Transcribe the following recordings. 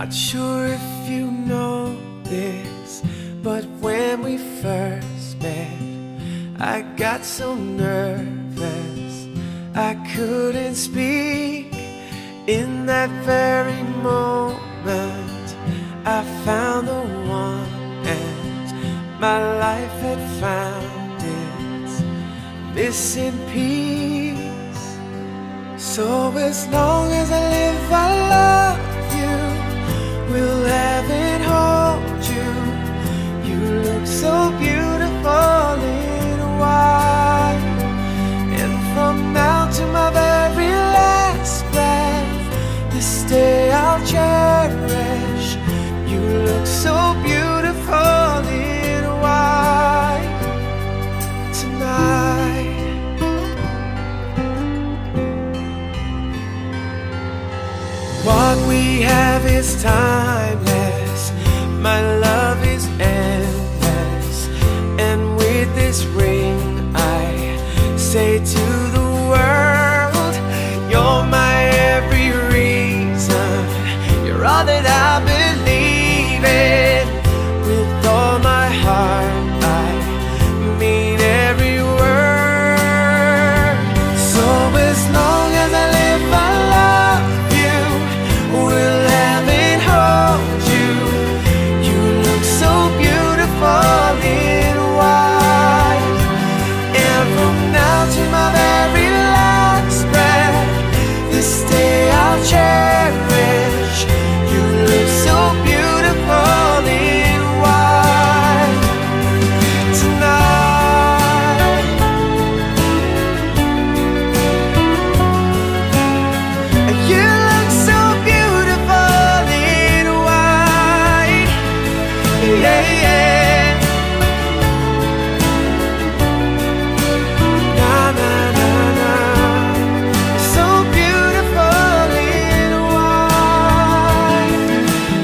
Not sure if you know this, but when we first met, I got so nervous I couldn't speak. In that very moment I found the one, and my life had found its missing piece. So as long as I live, I love you, will have and hold you. You look so beautiful in white, and from now to my very last breath, this day I'll cherish. You look so beautiful in white tonight. What we have is timeless, my love is endless, and with this ring I say to the world, you're my every reason, you're all that I believe in. With all my heart I mean every word. So as long as I live, I love you, will have and hold you. You look so beautiful in white, and from now to my very last breath, this day I'll cherish. You look so beautiful in white tonight. You look so beautiful in white, yeah, yeah. Na na na na, so beautiful in white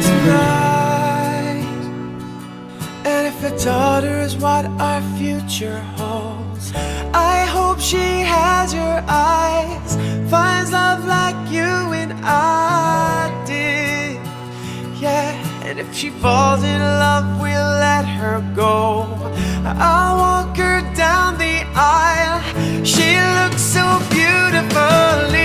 tonight. And if a daughter is what our future holds, I hope she has your eyes, finds love like you and I did, yeah. And if she falls in love, we'll let her go. I'll walk her down the aisle. She looks so beautiful